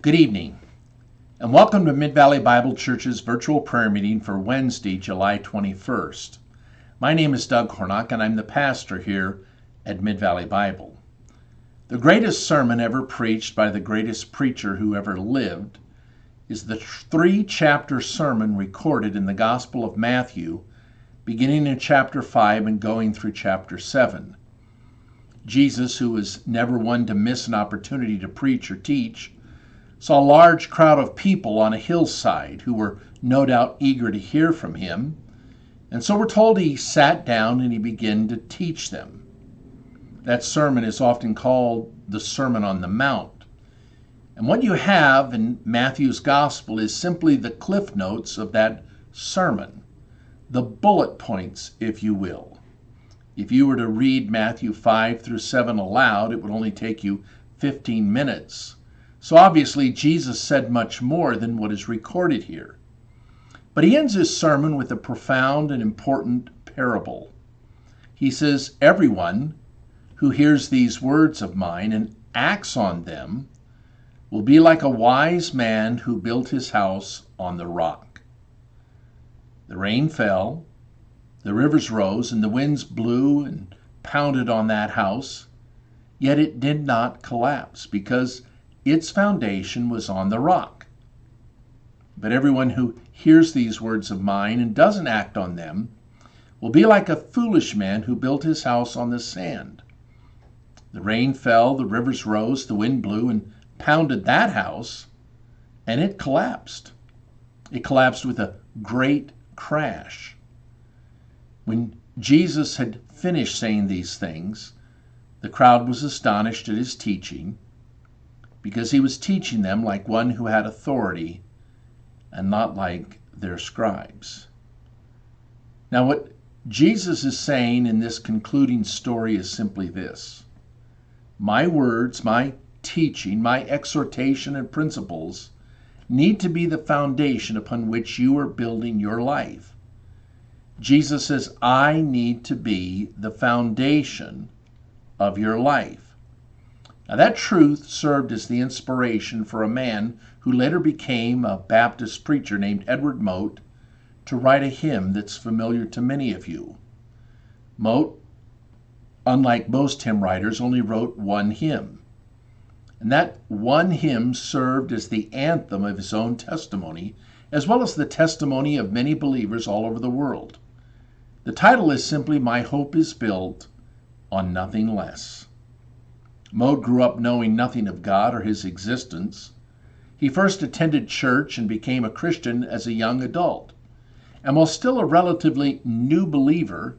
Good evening, and welcome to Midvalley Bible Church's virtual prayer meeting for Wednesday, July 21st. My name is Doug Hornock, and I'm the pastor here at Midvalley Bible. The greatest sermon ever preached by the greatest preacher who ever lived is the 3-chapter sermon recorded in the Gospel of Matthew, beginning in chapter 5 and going through chapter 7. Jesus, who was never one to miss an opportunity to preach or teach, saw a large crowd of people on a hillside who were no doubt eager to hear from him. And so we're told he sat down and he began to teach them. That sermon is often called the Sermon on the Mount. And what you have in Matthew's Gospel is simply the cliff notes of that sermon, the bullet points, if you will. If you were to read Matthew 5 through 7 aloud, it would only take you 15 minutes. So obviously, Jesus said much more than what is recorded here. But he ends his sermon with a profound and important parable. He says, "Everyone who hears these words of mine and acts on them will be like a wise man who built his house on the rock. The rain fell, the rivers rose, and the winds blew and pounded on that house, yet it did not collapse because its foundation was on the rock. But everyone who hears these words of mine and doesn't act on them will be like a foolish man who built his house on the sand. The rain fell, the rivers rose, the wind blew and pounded that house, and it collapsed. It collapsed with a great crash." When Jesus had finished saying these things, the crowd was astonished at his teaching, because he was teaching them like one who had authority and not like their scribes. Now, what Jesus is saying in this concluding story is simply this: my words, my teaching, my exhortation and principles need to be the foundation upon which you are building your life. Jesus says, I need to be the foundation of your life. Now, that truth served as the inspiration for a man who later became a Baptist preacher named Edward Mote to write a hymn that's familiar to many of you. Mote, unlike most hymn writers, only wrote one hymn. And that one hymn served as the anthem of his own testimony, as well as the testimony of many believers all over the world. The title is simply, My Hope is Built on Nothing Less. Mote grew up knowing nothing of God or his existence. He first attended church and became a Christian as a young adult. And while still a relatively new believer,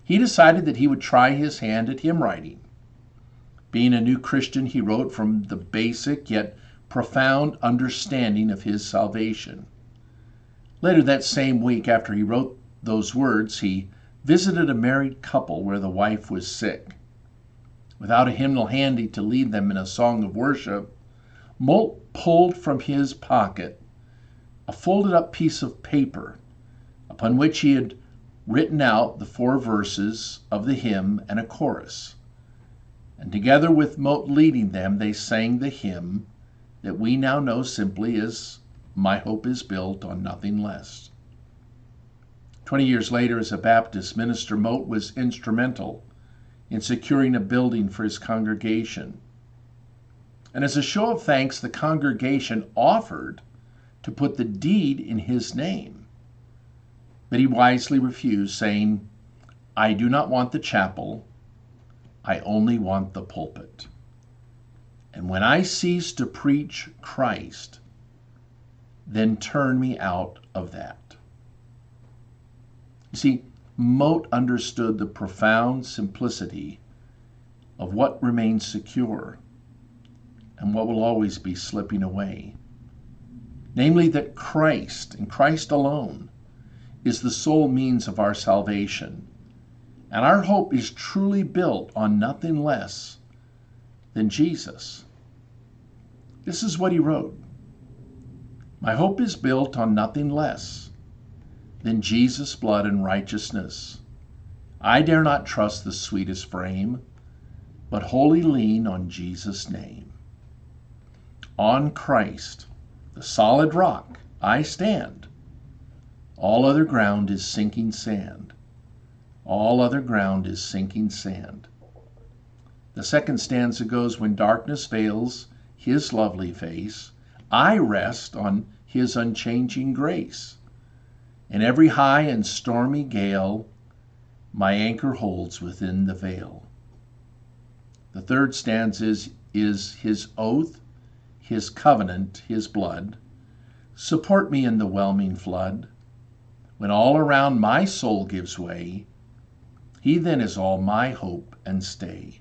he decided that he would try his hand at hymn writing. Being a new Christian, he wrote from the basic yet profound understanding of his salvation. Later that same week, after he wrote those words, he visited a married couple where the wife was sick. Without a hymnal handy to lead them in a song of worship, Mote pulled from his pocket a folded up piece of paper upon which he had written out the 4 verses of the hymn and a chorus. And together with Mote leading them, they sang the hymn that we now know simply as My Hope is Built on Nothing Less. 20 years later, as a Baptist minister, Mote was instrumental in securing a building for his congregation. And as a show of thanks, the congregation offered to put the deed in his name. But he wisely refused, saying, I do not want the chapel, I only want the pulpit. And when I cease to preach Christ, then turn me out of that. You see, Mote understood the profound simplicity of what remains secure and what will always be slipping away. Namely, that Christ and Christ alone is the sole means of our salvation. And our hope is truly built on nothing less than Jesus. This is what he wrote. My hope is built on nothing less than Jesus' blood and righteousness. I dare not trust the sweetest frame, but wholly lean on Jesus' name. On Christ, the solid rock, I stand. All other ground is sinking sand. All other ground is sinking sand. The second stanza goes, when darkness veils his lovely face, I rest on his unchanging grace. In every high and stormy gale, my anchor holds within the veil. The third stanza is his oath, his covenant, his blood. Support me in the whelming flood. When all around my soul gives way, he then is all my hope and stay.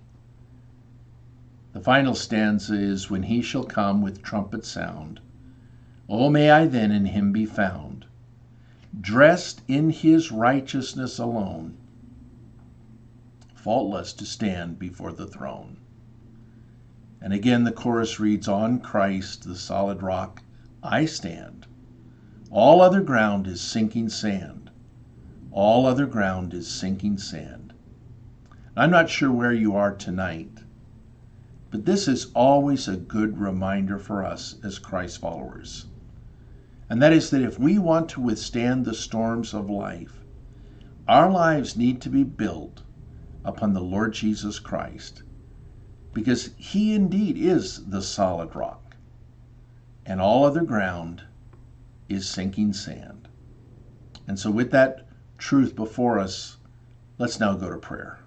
The final stanza is, when he shall come with trumpet sound, oh, may I then in him be found, dressed in his righteousness alone, faultless to stand before the throne. And again the chorus reads, on Christ, the solid rock, I stand. All other ground is sinking sand. All other ground is sinking sand. I'm not sure where you are tonight, but this is always a good reminder for us as Christ followers. And that is that if we want to withstand the storms of life, our lives need to be built upon the Lord Jesus Christ, because he indeed is the solid rock, and all other ground is sinking sand. And so with that truth before us, let's now go to prayer.